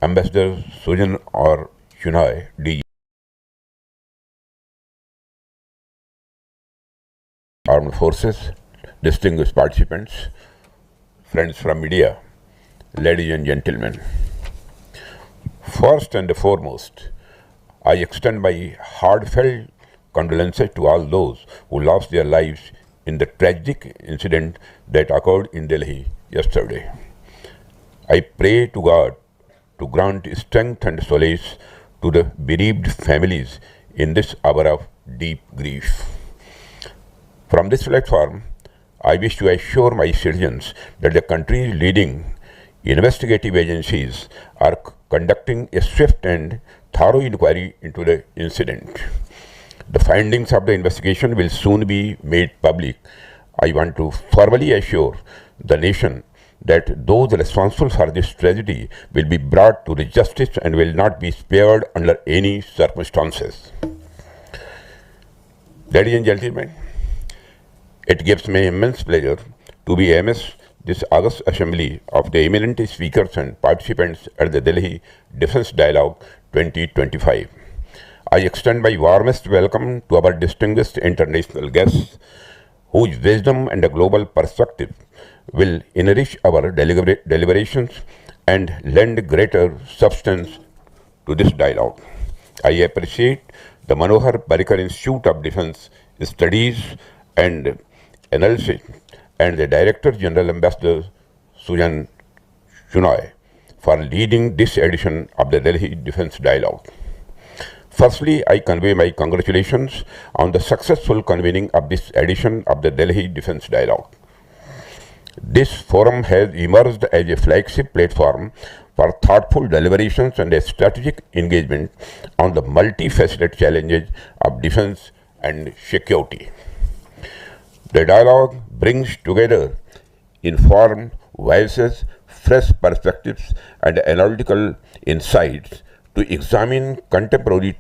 Ambassador Sujan or Shunai, DG, Armed Forces, distinguished participants, friends from media, ladies and gentlemen. First and foremost, I extend my heartfelt condolences to all those who lost their lives in the tragic incident that occurred in Delhi yesterday. I pray to God to grant strength and solace to the bereaved families in this hour of deep grief. From this platform, I wish to assure my citizens that the country's leading investigative agencies are conducting a swift and thorough inquiry into the incident. The findings of the investigation will soon be made public. I want to formally assure the nation that those responsible for this tragedy will be brought to the justice and will not be spared under any circumstances. Ladies and gentlemen, it gives me immense pleasure to be amidst this August Assembly of the eminent speakers and participants at the Delhi Defence Dialogue 2025. I extend my warmest welcome to our distinguished international guests, whose wisdom and a global perspective will enrich our deliberations and lend greater substance to this dialogue. I appreciate the Manohar Parrikar Institute of Defence Studies and Analysis and the Director General Ambassador Sujan Shunai for leading this edition of the Delhi Defence Dialogue. Firstly, I convey my congratulations on the successful convening of this edition of the Delhi Defence Dialogue. This forum has emerged as a flagship platform for thoughtful deliberations and a strategic engagement on the multifaceted challenges of defence and security. The dialogue brings together informed voices, fresh perspectives, and analytical insights to examine contemporary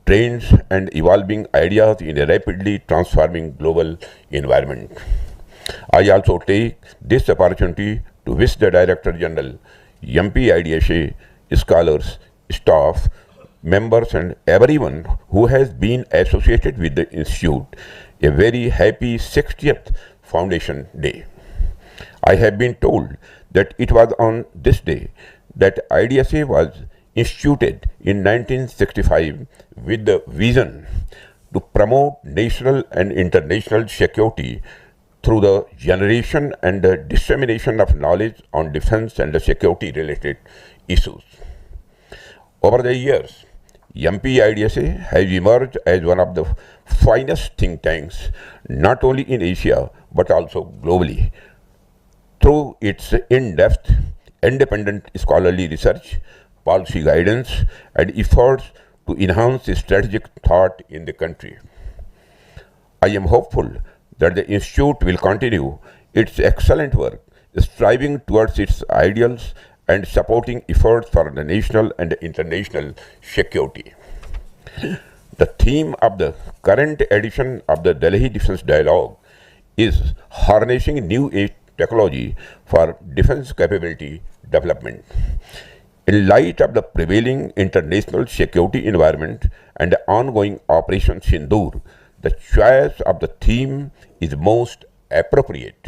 trends and evolving ideas in a rapidly transforming global environment. I also take this opportunity to wish the Director General, MPIDSA, scholars, staff, members, and everyone who has been associated with the Institute a very happy 60th Foundation Day. I have been told that it was on this day that IDSA was instituted in 1965 with the vision to promote national and international security through the generation and the dissemination of knowledge on defense and security related issues. Over the years, MPIDSA has emerged as one of the finest think tanks, not only in Asia but also globally, through its in-depth, independent scholarly research, policy guidance, and efforts to enhance strategic thought in the country. I am hopeful that the Institute will continue its excellent work, striving towards its ideals and supporting efforts for the national and international security. The theme of the current edition of the Delhi Defence Dialogue is harnessing new age technology for defence capability development. In light of the prevailing international security environment and the ongoing Operation Sindoor, the choice of the theme is most appropriate.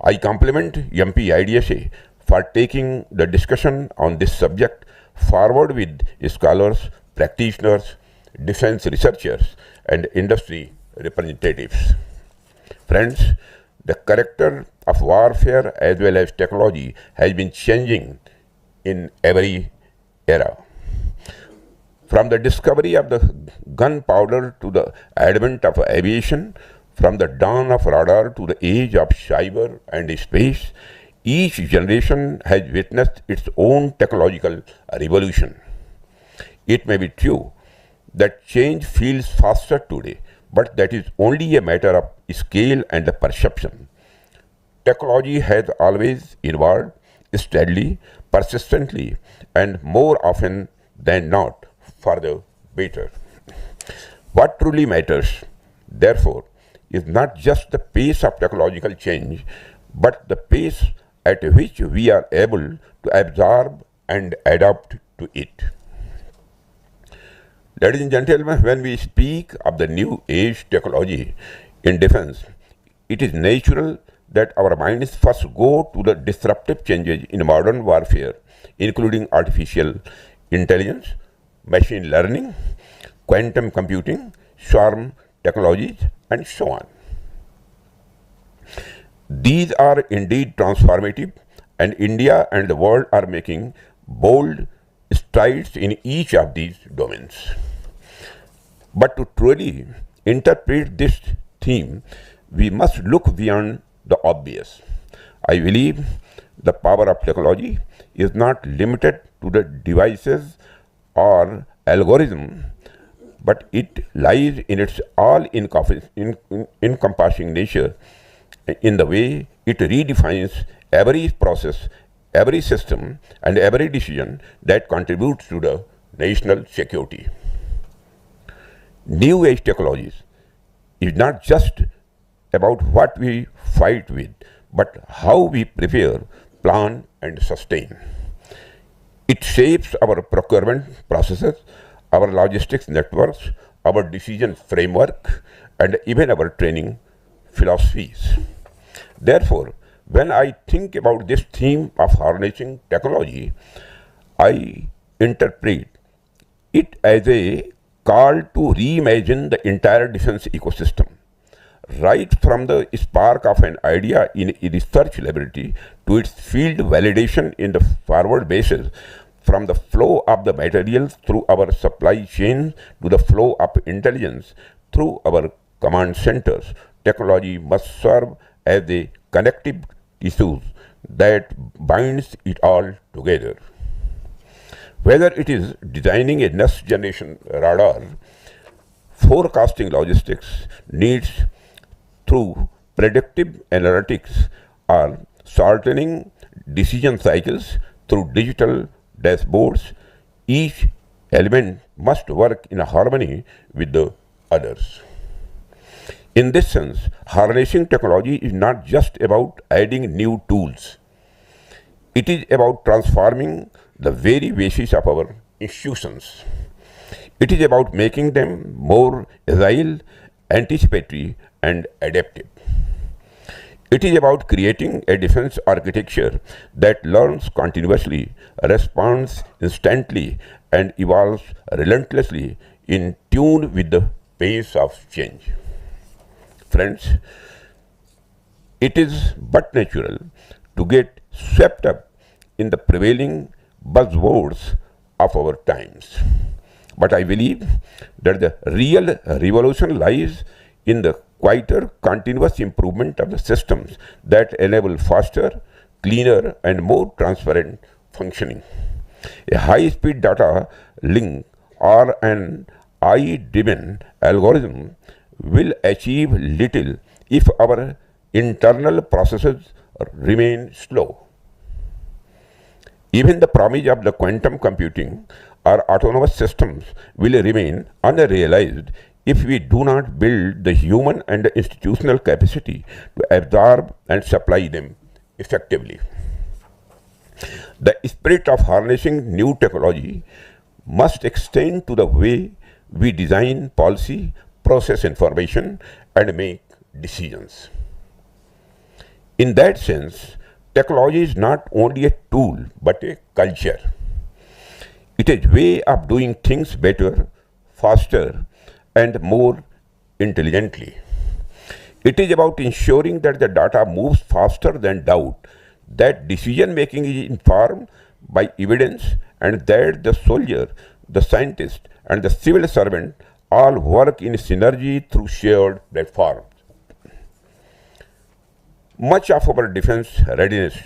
I compliment MPIDSA for taking the discussion on this subject forward with scholars, practitioners, defense researchers, and industry representatives. Friends, the character of warfare as well as technology has been changing in every era. From the discovery of the gunpowder to the advent of aviation, from the dawn of radar to the age of cyber and space, each generation has witnessed its own technological revolution. It may be true that change feels faster today, but that is only a matter of scale and perception. Technology has always evolved steadily, persistently, and more often than not for the better. What truly matters, therefore, is not just the pace of technological change, but the pace at which we are able to absorb and adapt to it. Ladies and gentlemen, when we speak of the new age technology in defense, it is natural that our minds first go to the disruptive changes in modern warfare, including artificial intelligence, machine learning, quantum computing, swarm technologies, and so on. These are indeed transformative, and India and the world are making bold strides in each of these domains. But to truly interpret this theme, we must look beyond the obvious. I believe the power of technology is not limited to the devices or algorithm, but it lies in its all-encompassing nature, in the way it redefines every process, every system, and every decision that contributes to the national security. New age technologies is not just about what we fight with, but how we prepare, plan, and sustain. It shapes our procurement processes, our logistics networks, our decision framework, and even our training philosophies. Therefore, when I think about this theme of harnessing technology, I interpret it as a call to reimagine the entire defense ecosystem, right from the spark of an idea in a research laboratory to its field validation in the forward bases, from the flow of the materials through our supply chain to the flow of intelligence through our command centers. Technology must serve as a connective tissue that binds it all together. Whether it is designing a next generation radar, forecasting logistics needs through predictive analytics, or shortening decision cycles through digital dashboards, each element must work in harmony with the others. In this sense, harnessing technology is not just about adding new tools. It is about transforming the very basis of our institutions. It is about making them more agile, anticipatory, and adaptive. It is about creating a defense architecture that learns continuously, responds instantly, and evolves relentlessly in tune with the pace of change. Friends, it is but natural to get swept up in the prevailing buzzwords of our times. But I believe that the real revolution lies in the quieter, continuous improvement of the systems that enable faster, cleaner, and more transparent functioning. A high-speed data link or an AI-driven algorithm will achieve little if our internal processes remain slow. Even the promise of the quantum computing or autonomous systems will remain unrealized if we do not build the human and the institutional capacity to absorb and supply them effectively. The spirit of harnessing new technology must extend to the way we design policy, process information, and make decisions. In that sense, technology is not only a tool but a culture. It is a way of doing things better, faster, and more intelligently. It is about ensuring that the data moves faster than doubt, that decision making is informed by evidence, and that the soldier, the scientist, and the civil servant all work in synergy through shared platforms. Much of our defense readiness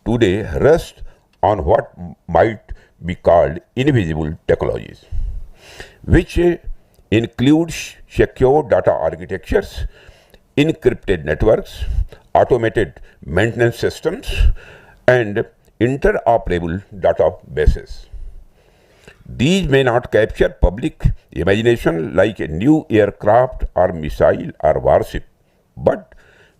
today rests on what might be called invisible technologies, which includes secure data architectures, encrypted networks, automated maintenance systems, and interoperable databases. These may not capture public imagination like a new aircraft or missile or warship, but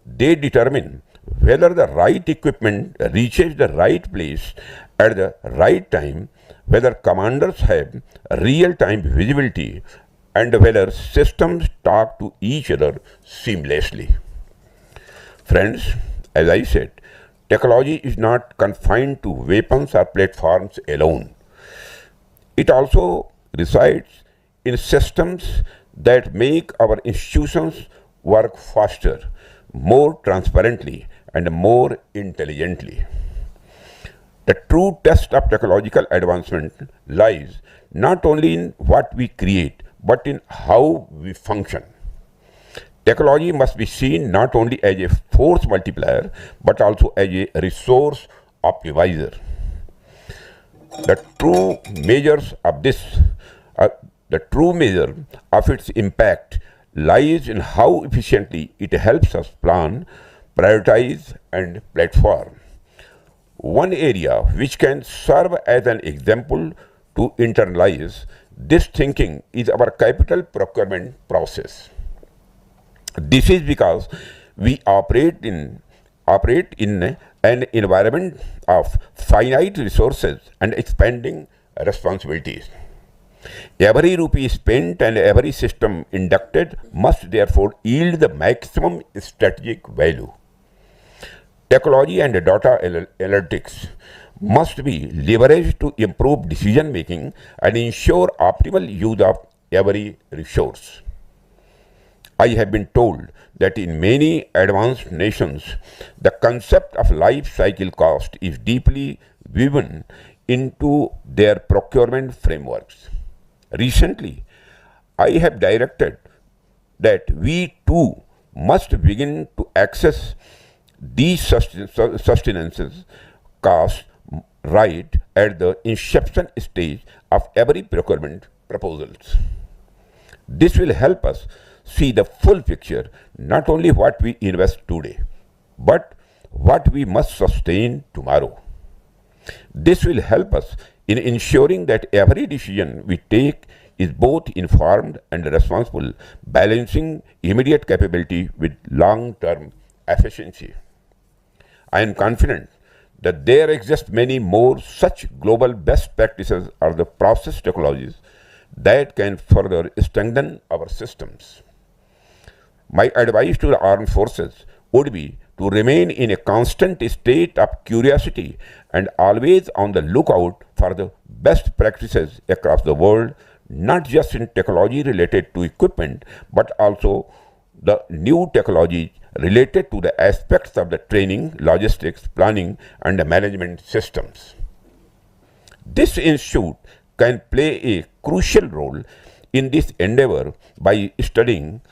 they determine whether the right equipment reaches the right place at the right time, whether commanders have real-time visibility and whether systems talk to each other seamlessly. Friends, as I said, technology is not confined to weapons or platforms alone. It also resides in systems that make our institutions work faster, more transparently, and more intelligently. The true test of technological advancement lies not only in what we create, but in how we function. Technology must be seen not only as a force multiplier, but also as a resource optimizer. The true measures of this, the true measure of its impact lies in how efficiently it helps us plan, prioritize, and platform. One area which can serve as an example to internalize this thinking is our capital procurement process. This is because we operate in an environment of finite resources and expanding responsibilities. Every rupee spent and every system inducted must therefore yield the maximum strategic value. Technology and data analytics must be leveraged to improve decision making and ensure optimal use of every resource. I have been told that in many advanced nations, the concept of life cycle cost is deeply woven into their procurement frameworks. Recently, I have directed that we too must begin to access these sustenances costs right at the inception stage of every procurement proposals. This will help us see the full picture, not only what we invest today, but what we must sustain tomorrow. This will help us in ensuring that every decision we take is both informed and responsible, balancing immediate capability with long-term efficiency. I am confident that there exist many more such global best practices or the process technologies that can further strengthen our systems. My advice to the armed forces would be to remain in a constant state of curiosity and always on the lookout for the best practices across the world, not just in technology related to equipment, but also the new technologies related to the aspects of the training, logistics, planning, and the management systems. This institute can play a crucial role in this endeavor by studying,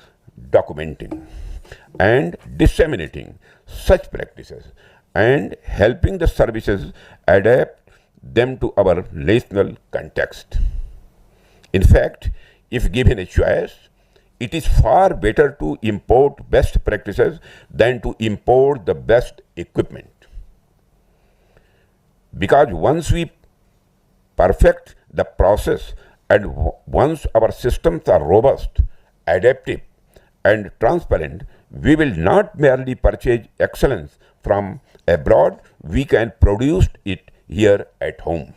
documenting, and disseminating such practices and helping the services adapt them to our national context. In fact, if given a choice, it is far better to import best practices than to import the best equipment. Because once we perfect the process and once our systems are robust, adaptive, and transparent, we will not merely purchase excellence from abroad, we can produce it here at home.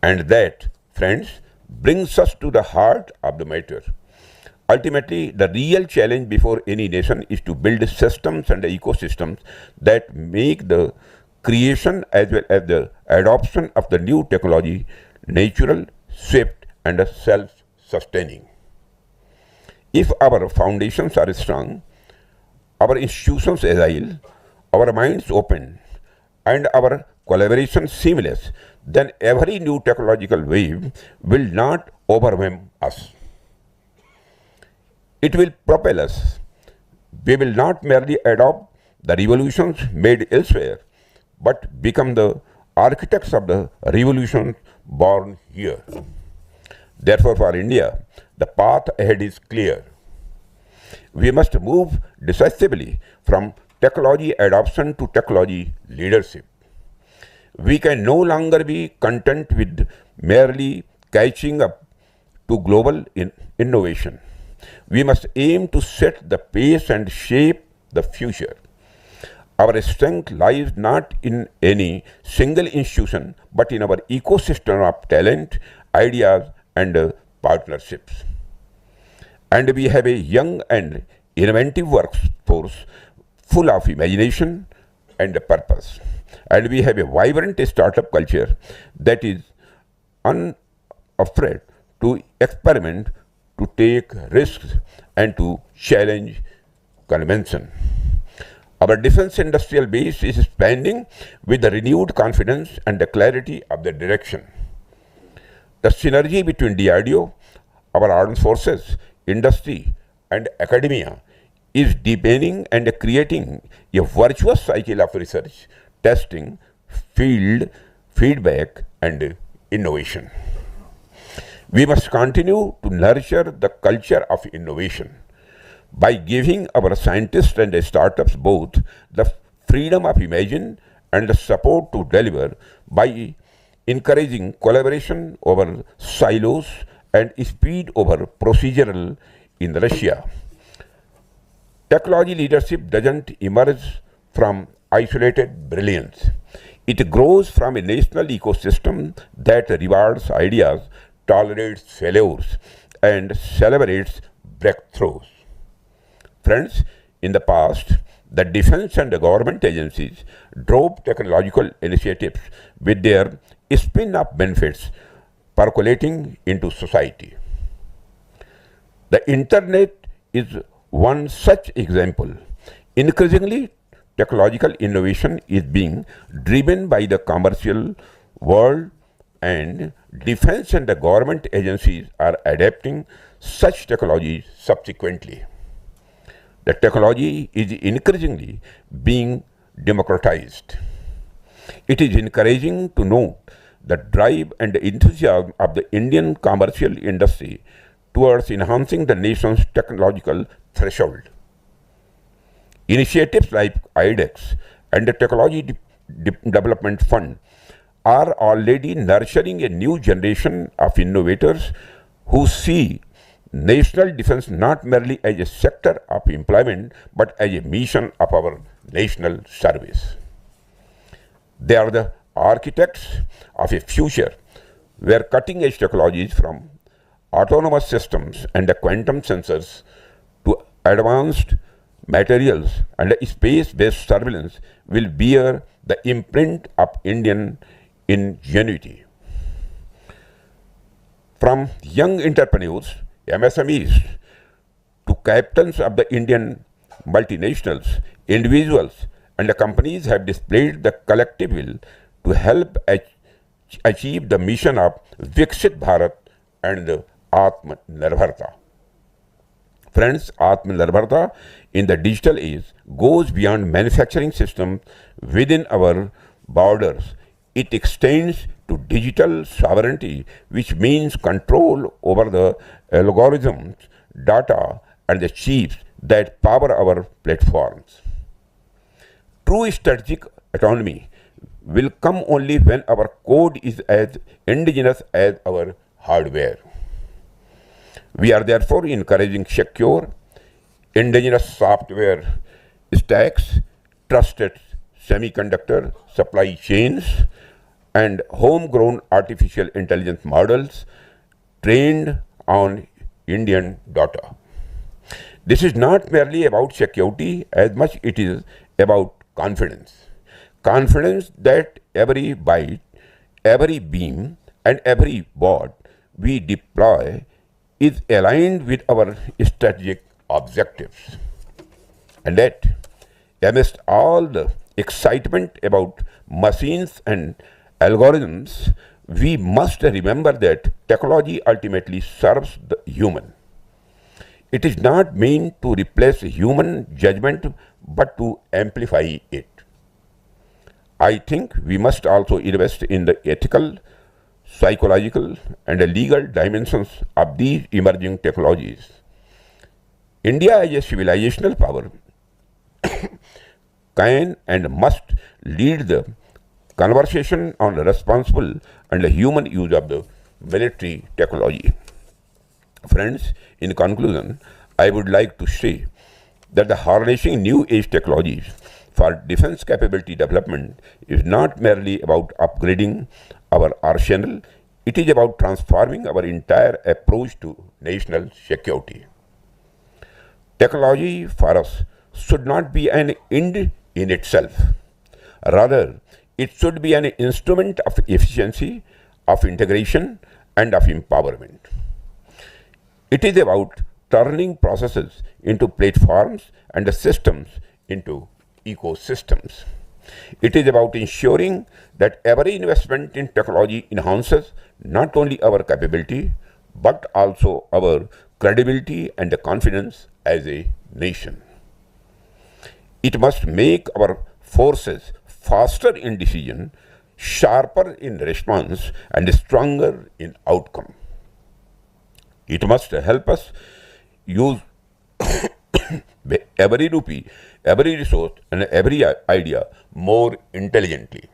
And that, friends, brings us to the heart of the matter. Ultimately, the real challenge before any nation is to build systems and ecosystems that make the creation as well as the adoption of the new technology natural, swift, and self-sustaining. If our foundations are strong, our institutions agile, our minds open, and our collaboration seamless, then every new technological wave will not overwhelm us. It will propel us. We will not merely adopt the revolutions made elsewhere, but become the architects of the revolutions born here. Therefore, for India, the path ahead is clear. We must move decisively from technology adoption to technology leadership. We can no longer be content with merely catching up to global innovation. We must aim to set the pace and shape the future. Our strength lies not in any single institution, but in our ecosystem of talent, ideas, and partnerships. And we have a young and inventive workforce full of imagination and purpose. And we have a vibrant startup culture that is unafraid to experiment, to take risks, and to challenge convention. Our defense industrial base is expanding with the renewed confidence and the clarity of the direction. The synergy between DRDO, our armed forces, industry, and academia is deepening and creating a virtuous cycle of research, testing, field feedback, and innovation. We must continue to nurture the culture of innovation by giving our scientists and startups both the freedom of imagine and the support to deliver, by encouraging collaboration over silos and speed over procedural inertia. Technology leadership doesn't emerge from isolated brilliance. It grows from a national ecosystem that rewards ideas, tolerates failures, and celebrates breakthroughs. Friends, in the past, the defense and the government agencies drove technological initiatives with their spin-off benefits percolating into society. The internet is one such example. Increasingly, technological innovation is being driven by the commercial world, and defense and the government agencies are adapting such technologies subsequently. The technology is increasingly being democratized. It is encouraging to note the drive and the enthusiasm of the Indian commercial industry towards enhancing the nation's technological threshold. Initiatives like IDEX and the Technology Development Fund are already nurturing a new generation of innovators who see national defense not merely as a sector of employment but as a mission of our national service. They are the architects of a future where cutting-edge technologies from autonomous systems and the quantum sensors to advanced materials and space-based surveillance will bear the imprint of Indian ingenuity. From young entrepreneurs, MSMEs, to captains of the Indian multinationals, individuals and the companies have displayed the collective will to help achieve the mission of Viksit Bharat and Atmanirbharta. Friends, Atmanirbharta in the digital age goes beyond manufacturing systems within our borders. It extends to digital sovereignty, which means control over the algorithms, data, and the chips that power our platforms. True strategic autonomy will come only when our code is as indigenous as our hardware. We are therefore encouraging secure, indigenous software stacks, trusted semiconductor supply chains, and homegrown artificial intelligence models trained on Indian data. This is not merely about security as much it is about confidence. Confidence that every byte, every beam, and every bot we deploy is aligned with our strategic objectives. And that, amidst all the excitement about machines and algorithms, we must remember that technology ultimately serves the human. It is not meant to replace human judgment, but to amplify it. I think we must also invest in the ethical, psychological, and legal dimensions of these emerging technologies. India as a civilizational power can and must lead the conversation on the responsible and the human use of the military technology. Friends, in conclusion, I would like to say that the harnessing new age technologies for defense capability development is not merely about upgrading our arsenal, it is about transforming our entire approach to national security. Technology for us should not be an end in itself. Rather, it should be an instrument of efficiency, of integration, and of empowerment. It is about turning processes into platforms and systems into ecosystems. It is about ensuring that every investment in technology enhances not only our capability but also our credibility and confidence as a nation. It must make our forces faster in decision, sharper in response, and stronger in outcome. It must help us use every rupee, every resource, and every idea more intelligently.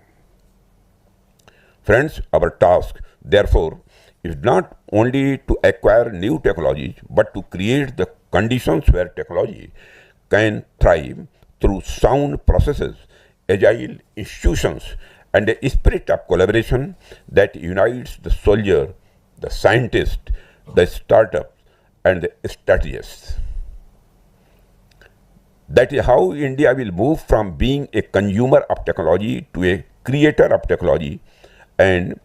Friends, our task, therefore, is not only to acquire new technologies, but to create the conditions where technology can thrive through sound processes, agile institutions, and a spirit of collaboration that unites the soldier, the scientist, the startup, and the strategists. That is how India will move from being a consumer of technology to a creator of technology, and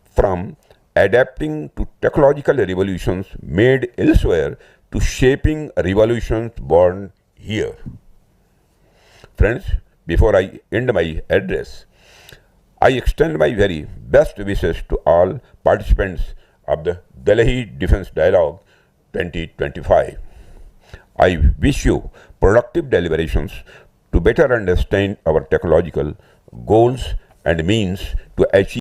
from adapting to technological revolutions made elsewhere to shaping revolutions born here. Friends, before I end my address, I extend my very best wishes to all participants of the Delhi Defense Dialogue 2025. I wish you productive deliberations to better understand our technological goals and means to achieve